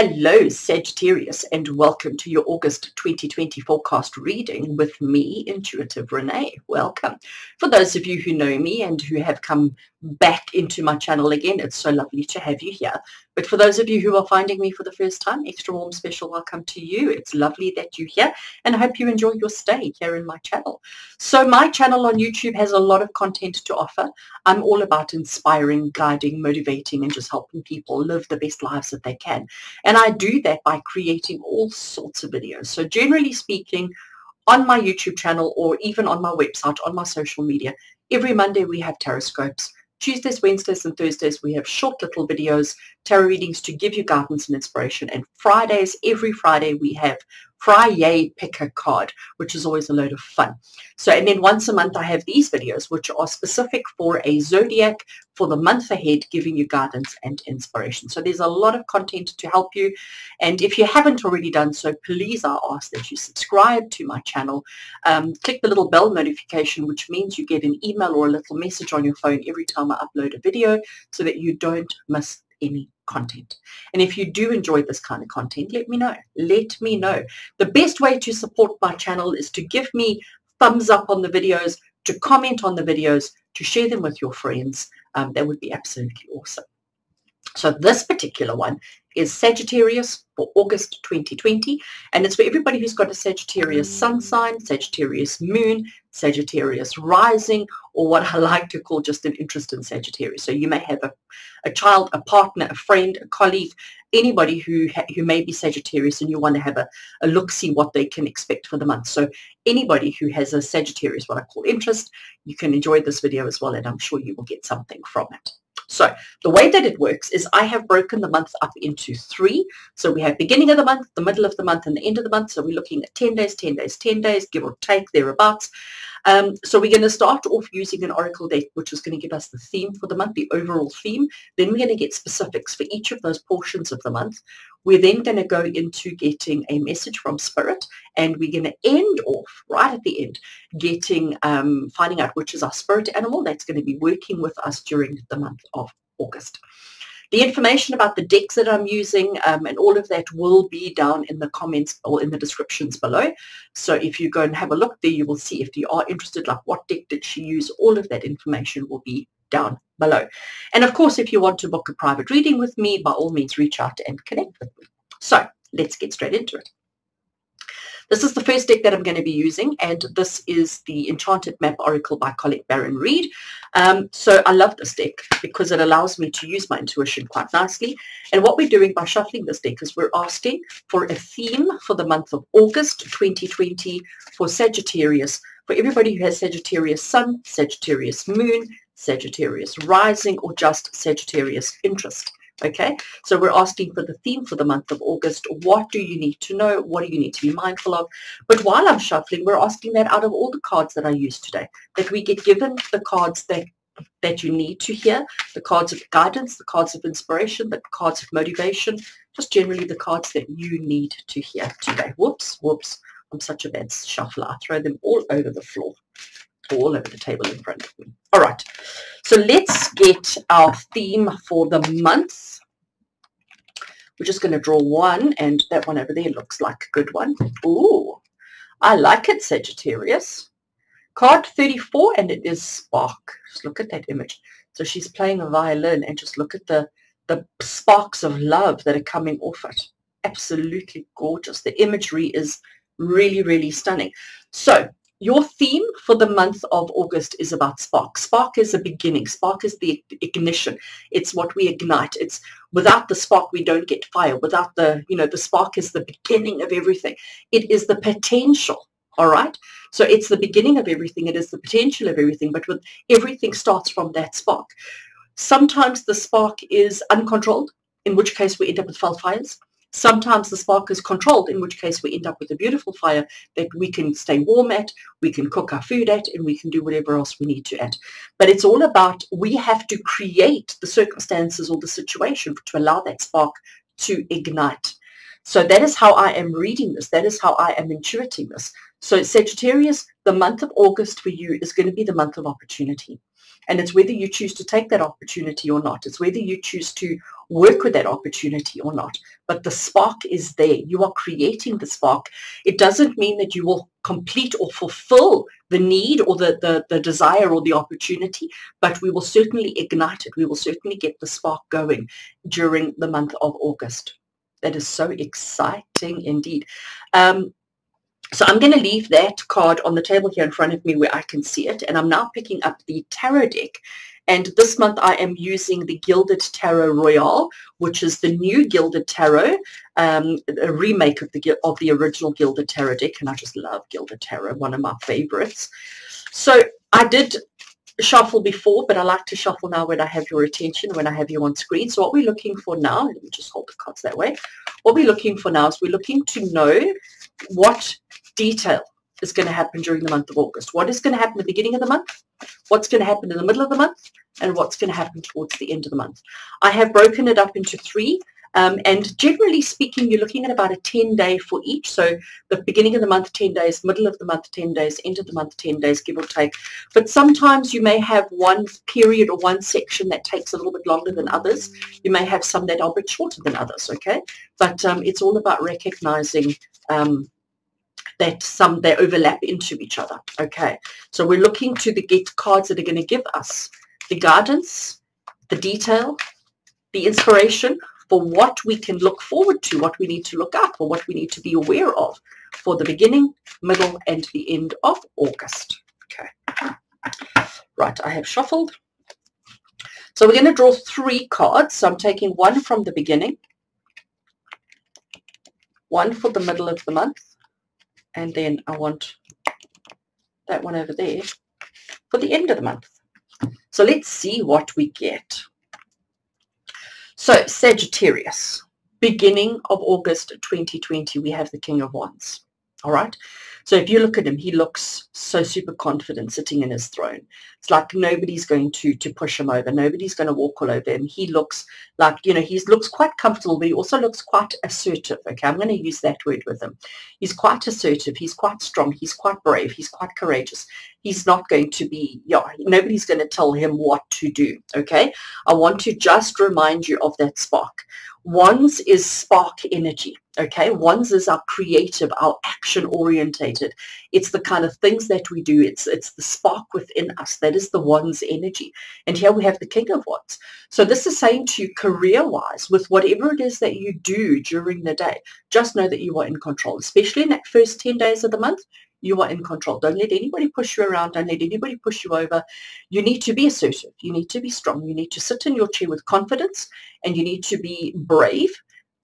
Hello Sagittarius, and welcome to your August 2020 forecast reading with me, Intuitive Rene. Welcome. For those of you who know me and who have come back into my channel again, it's so lovely to have you here. But for those of you who are finding me for the first time, extra warm special welcome to you. It's lovely that you're here, and I hope you enjoy your stay here in my channel. So my channel on YouTube has a lot of content to offer. I'm all about inspiring, guiding, motivating, and just helping people live the best lives that they can. And I do that by creating all sorts of videos. So generally speaking, on my YouTube channel or even on my website, on my social media, every Monday we have tarot scopes. Tuesdays, Wednesdays, and Thursdays we have short little videos, tarot readings to give you guidance and inspiration. And Fridays, every Friday, we have Friday Pick a Card, which is always a load of fun. So, and then once a month I have these videos, which are specific for a zodiac for the month ahead, giving you guidance and inspiration. So there's a lot of content to help you. And if you haven't already done so, please, I ask that you subscribe to my channel. Click the little bell notification, which means you get an email or a little message on your phone every time I upload a video so that you don't miss any content. And if you do enjoy this kind of content, let me know. Let me know. The best way to support my channel is to give me thumbs up on the videos, to comment on the videos, to share them with your friends. That would be absolutely awesome. So this particular one is Sagittarius for August 2020, and it's for everybody who's got a Sagittarius sun sign, Sagittarius moon, Sagittarius rising, or what I like to call just an interest in Sagittarius. So you may have a child, a partner, a friend, a colleague, anybody who may be Sagittarius, and you want to have a look, see what they can expect for the month. So anybody who has a Sagittarius, what I call interest, you can enjoy this video as well, and I'm sure you will get something from it. So the way that it works is I have broken the month up into 3. So we have beginning of the month, the middle of the month, and the end of the month. So we're looking at 10 days, 10 days, 10 days, give or take, thereabouts. So we're going to start off using an oracle deck, which is going to give us the theme for the month, the overall theme. Then we're going to get specifics for each of those portions of the month. We're then going to go into getting a message from Spirit, and we're going to end off right at the end getting finding out which is our spirit animal that's going to be working with us during the month of August. The information about the decks that I'm using and all of that will be down in the comments or in the descriptions below. So if you go and have a look there, you will see if you are interested, like what deck did she use, all of that information will be down below. And of course, if you want to book a private reading with me, by all means, reach out and connect with me. So let's get straight into it. This is the first deck that I'm going to be using, and this is the Enchanted Map Oracle by Colette Baron-Reid. So I love this deck because it allows me to use my intuition quite nicely. And what we're doing by shuffling this deck is we're asking for a theme for the month of August 2020 for Sagittarius, for everybody who has Sagittarius sun, Sagittarius moon, Sagittarius rising, or just Sagittarius interest. Okay, so we're asking for the theme for the month of August. What do you need to know? What do you need to be mindful of? But while I'm shuffling, we're asking that out of all the cards that I use today, that we get given the cards that you need to hear, the cards of guidance, the cards of inspiration, the cards of motivation, just generally the cards that you need to hear today. Whoops, I'm such a bad shuffler. I throw them all over the floor, all over the table in front of me. All right, so let's get our theme for the month. We're just going to draw one, and that one over there looks like a good one. Ooh, I like it, Sagittarius. Card 34, and it is Spark. Just look at that image. So she's playing a violin, and just look at the sparks of love that are coming off it. Absolutely gorgeous. The imagery is really, really stunning. So your theme for the month of August is about spark. Spark is the beginning. Spark is the ignition. It's what we ignite. It's without the spark, we don't get fire. Without the spark is the beginning of everything. It is the potential. All right. So it's the beginning of everything. It is the potential of everything. But with everything starts from that spark. Sometimes the spark is uncontrolled, in which case we end up with fires. Sometimes the spark is controlled, in which case we end up with a beautiful fire that we can stay warm at, we can cook our food at, and we can do whatever else we need to at. But it's all about, we have to create the circumstances or the situation to allow that spark to ignite. So that is how I am reading this. That is how I am intuiting this. So Sagittarius, the month of August for you is going to be the month of opportunity. And it's whether you choose to take that opportunity or not. It's whether you choose to work with that opportunity or not. But the spark is there. You are creating the spark. It doesn't mean that you will complete or fulfill the need or the desire or the opportunity, but we will certainly ignite it. We will certainly get the spark going during the month of August. That is so exciting indeed. So I'm going to leave that card on the table here in front of me where I can see it. And I'm now picking up the tarot deck. And this month I am using the Gilded Tarot Royale, which is the new Gilded Tarot, a remake of the original Gilded Tarot deck. And I just love Gilded Tarot, one of my favorites. So I did shuffle before, but I like to shuffle now when I have your attention, when I have you on screen. So what we're looking for now, let me just hold the cards that way. What we're looking for now is we're looking to know what detail is going to happen during the month of August. What is going to happen at the beginning of the month? What's going to happen in the middle of the month? And what's going to happen towards the end of the month? I have broken it up into 3. And generally speaking, you're looking at about a 10-day for each. So the beginning of the month, 10 days, middle of the month, 10 days, end of the month, 10 days, give or take. But sometimes you may have one period or one section that takes a little bit longer than others. You may have some that are a bit shorter than others, okay? But it's all about recognizing that they overlap into each other. Okay, so we're looking to get cards that are going to give us the guidance, the detail, the inspiration for what we can look forward to, what we need to look up, or what we need to be aware of for the beginning, middle, and the end of August. Okay, right, I have shuffled. So we're going to draw 3 cards. So I'm taking one from the beginning, one for the middle of the month, and then I want that one over there for the end of the month. So let's see what we get. So Sagittarius, beginning of August 2020, we have the King of Wands. All right. So if you look at him, he looks so super confident sitting in his throne. It's like nobody's going to push him over. Nobody's going to walk all over him. He looks like, you know, he looks quite comfortable, but he also looks quite assertive. Okay, I'm going to use that word with him. He's quite assertive. He's quite strong. He's quite brave. He's quite courageous. He's not going to be, nobody's going to tell him what to do. Okay, I want to just remind you of that spark. Wands is spark energy. Okay, Wands is our creative, our action orientated. It's the kind of things that we do. It's the spark within us. That is the Wands energy. And here we have the King of Wands. So this is saying to you, career-wise, with whatever it is that you do during the day, just know that you are in control, especially in that first 10 days of the month. You are in control. Don't let anybody push you around. Don't let anybody push you over. You need to be assertive. You need to be strong. You need to sit in your chair with confidence, and you need to be brave,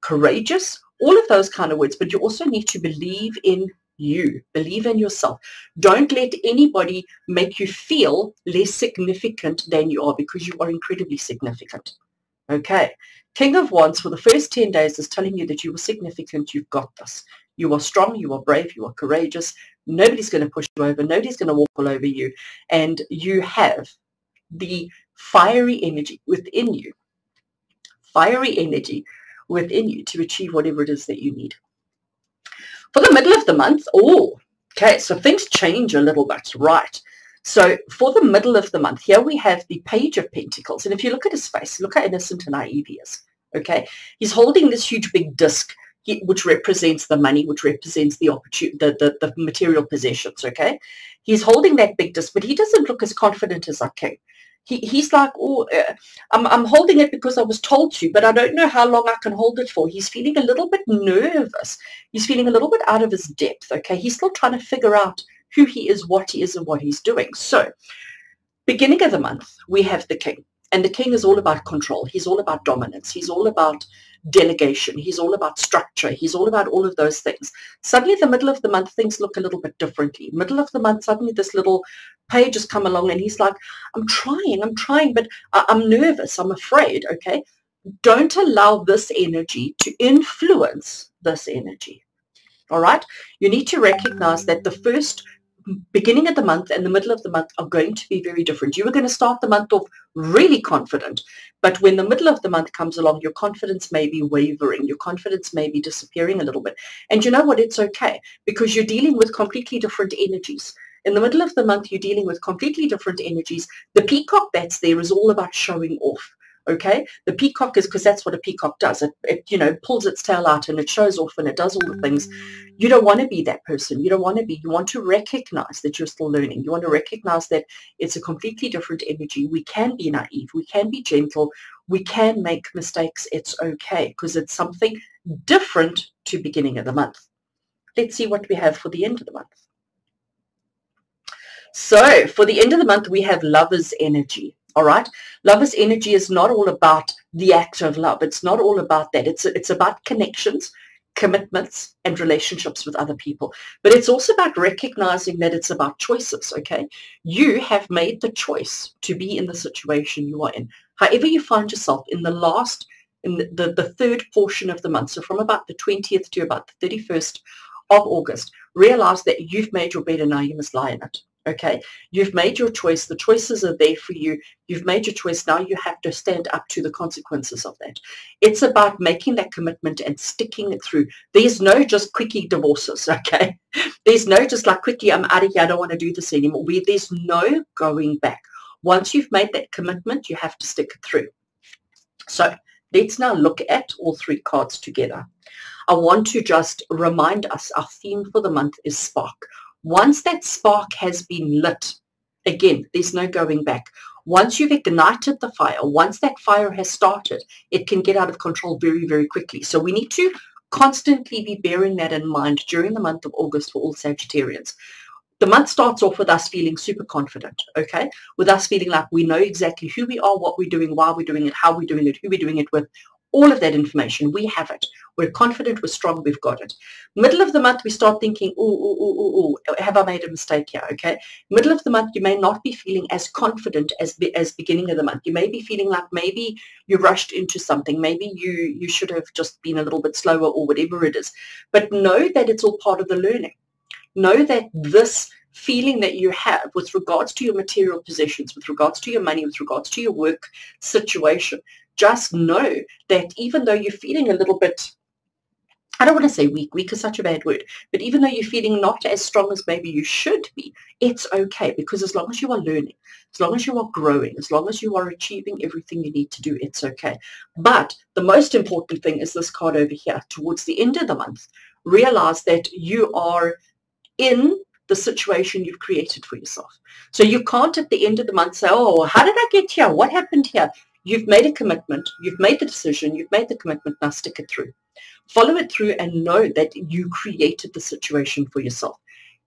courageous, all of those kind of words. But you also need to believe in you. Believe in yourself. Don't let anybody make you feel less significant than you are, because you are incredibly significant. Okay. King of Wands for the first 10 days is telling you that you are significant. You've got this. You are strong. You are brave. You are courageous. Nobody's going to push you over. Nobody's going to walk all over you. And you have the fiery energy within you. Fiery energy within you to achieve whatever it is that you need. For the middle of the month, okay, so things change a little bit, right? So for the middle of the month, here we have the Page of Pentacles. And if you look at his face, look how innocent and naive he is, okay? He's holding this huge big disc, which represents the money, which represents the opportunity, the material possessions, okay? He's holding that big disc, but he doesn't look as confident as our king. He's like, I'm holding it because I was told to, but I don't know how long I can hold it for. He's feeling a little bit nervous. He's feeling a little bit out of his depth, okay? He's still trying to figure out who he is, and what he's doing. So, beginning of the month, we have the king. And the king is all about control. He's all about dominance. He's all about delegation. He's all about structure. He's all about all of those things. Suddenly, the middle of the month, things look a little bit differently. Middle of the month, suddenly this little page has come along and he's like, I'm trying, but I'm nervous. I'm afraid, okay? Don't allow this energy to influence this energy, all right? You need to recognize that the first beginning of the month and the middle of the month are going to be very different. You are going to start the month off really confident, but when the middle of the month comes along, your confidence may be wavering. Your confidence may be disappearing a little bit. And you know what? It's okay, because you're dealing with completely different energies. In the middle of the month, you're dealing with completely different energies. The peacock that's there is all about showing off. Okay, the peacock is, because that's what a peacock does. It you know, pulls its tail out and it shows off and it does all the things. You don't want to be that person. You don't want to be. You want to recognize that you're still learning. You want to recognize that it's a completely different energy. We can be naive. We can be gentle. We can make mistakes. It's okay, because it's something different to beginning of the month. Let's see what we have for the end of the month. So for the end of the month, we have Lover's energy. All right. Lover's energy is not all about the act of love. It's not all about that. It's about connections, commitments, and relationships with other people. But it's also about recognizing that it's about choices. Okay. You have made the choice to be in the situation you are in. However you find yourself in the third portion of the month, so from about the 20th to about the 31st of August, realize that you've made your bed and now you must lie in it. Okay, you've made your choice. The choices are there for you. You've made your choice. Now you have to stand up to the consequences of that. It's about making that commitment and sticking it through. There's no just quickie divorces, okay? There's no just like quickly, I'm out of here, I don't want to do this anymore. There's no going back. Once you've made that commitment, you have to stick it through. So let's now look at all three cards together. I want to just remind us, our theme for the month is spark. Once that spark has been lit, again, there's no going back. Once you've ignited the fire, once that fire has started, it can get out of control very, very quickly. So we need to constantly be bearing that in mind during the month of August for all Sagittarians. The month starts off with us feeling super confident, okay? With us feeling like we know exactly who we are, what we're doing, why we're doing it, how we're doing it, who we're doing it with. All of that information, we have it. We're confident, we're strong, we've got it. Middle of the month, we start thinking, have I made a mistake here, okay? Middle of the month, you may not be feeling as confident as beginning of the month. You may be feeling like maybe you rushed into something. Maybe you should have just been a little bit slower or whatever it is. But know that it's all part of the learning. Know that this feeling that you have with regards to your material possessions, with regards to your money, with regards to your work situation, just know that even though you're feeling a little bit, I don't want to say weak is such a bad word, but even though you're feeling not as strong as maybe you should be, it's okay, because as long as you are learning, as long as you are growing, as long as you are achieving everything you need to do, it's okay. But the most important thing is this card over here. Towards the end of the month, realize that you are in the situation you've created for yourself. So you can't at the end of the month say, oh, how did I get here? What happened here? You've made a commitment. You've made the decision. You've made the commitment. Now stick it through. Follow it through and know that you created the situation for yourself.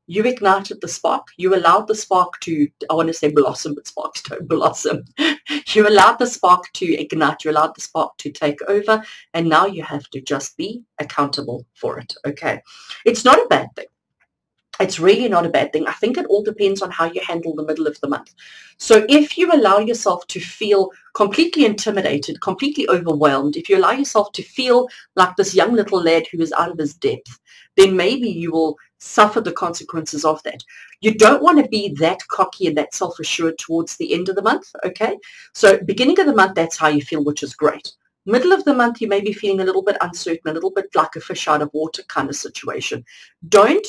You ignited the spark. You allowed the spark to, I want to say blossom, but sparks don't blossom. You allowed the spark to ignite. You allowed the spark to take over. And now you have to just be accountable for it. Okay. It's not a bad thing. It's really not a bad thing. I think it all depends on how you handle the middle of the month. So if you allow yourself to feel completely intimidated, completely overwhelmed, if you allow yourself to feel like this young little lad who is out of his depth, then maybe you will suffer the consequences of that. You don't want to be that cocky and that self-assured towards the end of the month, okay? So beginning of the month, that's how you feel, which is great. Middle of the month, you may be feeling a little bit uncertain, a little bit like a fish out of water kind of situation. Don't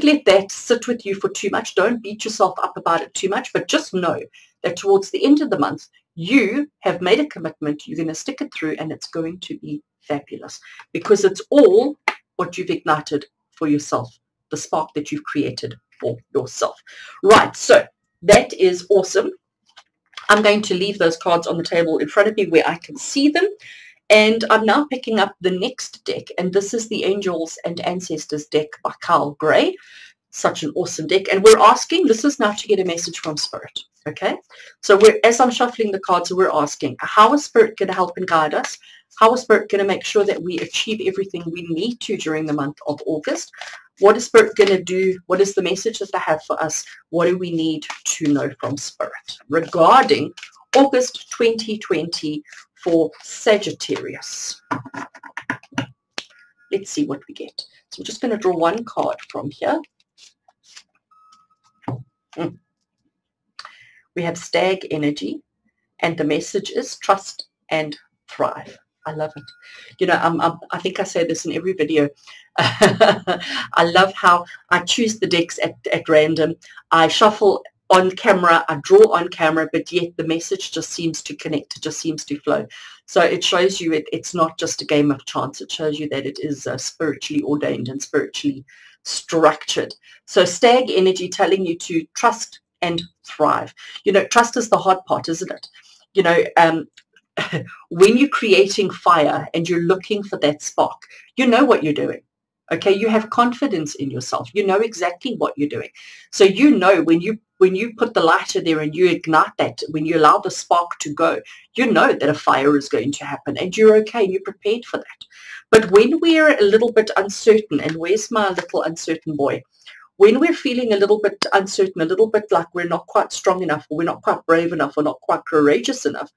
let that sit with you for too much. Don't beat yourself up about it too much, but just know that towards the end of the month, you have made a commitment. You're going to stick it through, and it's going to be fabulous, because it's all what you've ignited for yourself, the spark that you've created for yourself. Right, so that is awesome. I'm going to leave those cards on the table in front of me where I can see them. And I'm now picking up the next deck, and this is the Angels and Ancestors deck by Carl Gray. Such an awesome deck. And we're asking, this is now to get a message from Spirit, okay? So as I'm shuffling the cards, we're asking, how is Spirit going to help and guide us? How is Spirit going to make sure that we achieve everything we need to during the month of August? What is Spirit going to do? What is the message that they have for us? What do we need to know from Spirit regarding August 2020 for Sagittarius? Let's see what we get. So I'm just going to draw one card from here. We have Stag energy, and the message is trust and thrive. I love it. You know, I think I say this in every video. I love how I choose the decks at random. I shuffle on camera, I draw on camera, but yet the message just seems to connect, it just seems to flow. So it shows you it's not just a game of chance. It shows you that it is spiritually ordained and spiritually structured. So stag energy telling you to trust and thrive. You know, trust is the hard part, isn't it? You know, when you're creating fire and you're looking for that spark, you know what you're doing. Okay, you have confidence in yourself. You know exactly what you're doing. So you know when you put the lighter there and you ignite that, when you allow the spark to go, you know that a fire is going to happen and you're okay, you're prepared for that. But when we're a little bit uncertain, and where's my little uncertain boy? When we're feeling a little bit uncertain, a little bit like we're not quite strong enough, or we're not quite brave enough, or not quite courageous enough,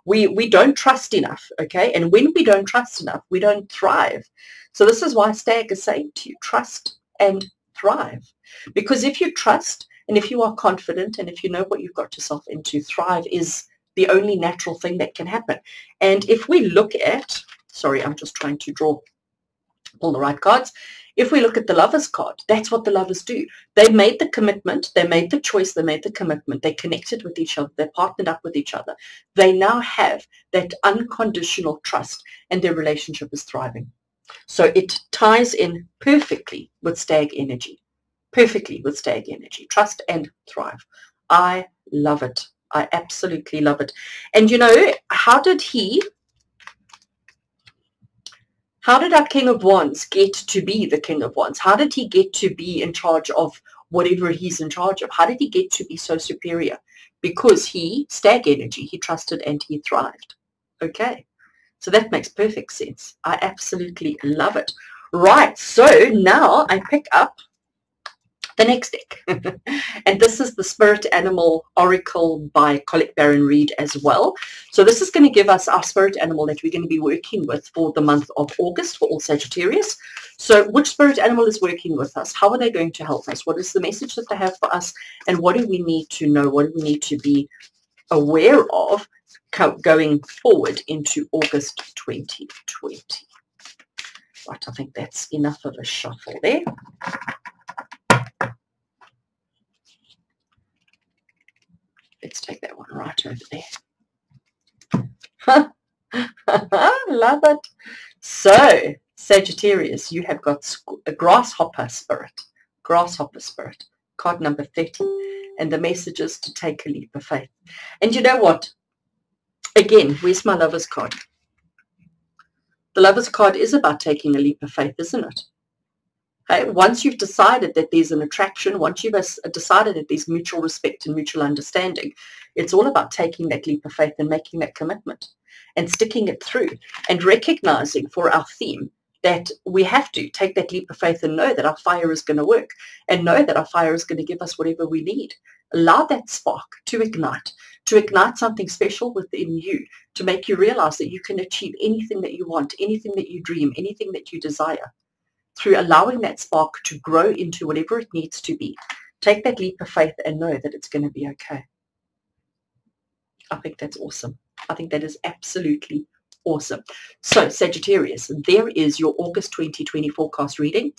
we don't trust enough, okay? And when we don't trust enough, we don't thrive. So this is why Stag is saying to you, trust and thrive. Because if you trust, and if you are confident, and if you know what you've got yourself into, thrive is the only natural thing that can happen. And if we look at, sorry, I'm just trying to pull the right cards. If we look at the Lovers card, that's what the Lovers do. They made the commitment, they made the choice, they made the commitment, they connected with each other, they partnered up with each other. They now have that unconditional trust, and their relationship is thriving. So it ties in perfectly with Stag energy, perfectly with Stag energy, trust and thrive. I love it. I absolutely love it. And you know, how did our King of Wands get to be the King of Wands? How did he get to be in charge of whatever he's in charge of? How did he get to be so superior? Because he, Stag energy, he trusted and he thrived. Okay, so that makes perfect sense. I absolutely love it. Right, so now I pick up the next deck. And this is the Spirit Animal Oracle by Colette Baron-Reid as well. So this is going to give us our spirit animal that we're going to be working with for the month of August for all Sagittarius. So which spirit animal is working with us? How are they going to help us? What is the message that they have for us? And what do we need to know? What do we need to be aware of going forward into August 2020? Right, I think that's enough of a shuffle there. Let's take that one right over there. Love it. So, Sagittarius, you have got a grasshopper spirit. Grasshopper spirit. Card number 30. And the message is to take a leap of faith. And you know what? Again, where's my Lover's card? The Lover's card is about taking a leap of faith, isn't it? Okay? Once you've decided that there's an attraction, once you've decided that there's mutual respect and mutual understanding, it's all about taking that leap of faith and making that commitment and sticking it through and recognizing for our theme that we have to take that leap of faith and know that our fire is going to work and know that our fire is going to give us whatever we need. Allow that spark to ignite something special within you, to make you realize that you can achieve anything that you want, anything that you dream, anything that you desire, through allowing that spark to grow into whatever it needs to be. Take that leap of faith and know that it's going to be okay. I think that's awesome. I think that is absolutely awesome. So, Sagittarius, there is your August 2020 forecast reading.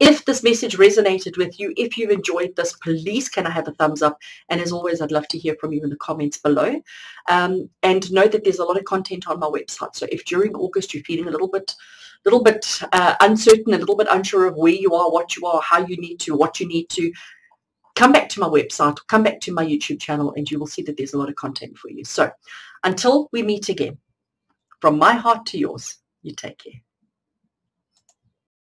If this message resonated with you, if you've enjoyed this, please can I have a thumbs up? And as always, I'd love to hear from you in the comments below. And know that there's a lot of content on my website. So if during August you're feeling a little bit uncertain, a little bit unsure of where you are, what you are, how you need to, what you need to, come back to my website, come back to my YouTube channel, and you will see that there's a lot of content for you. So until we meet again, from my heart to yours, you take care.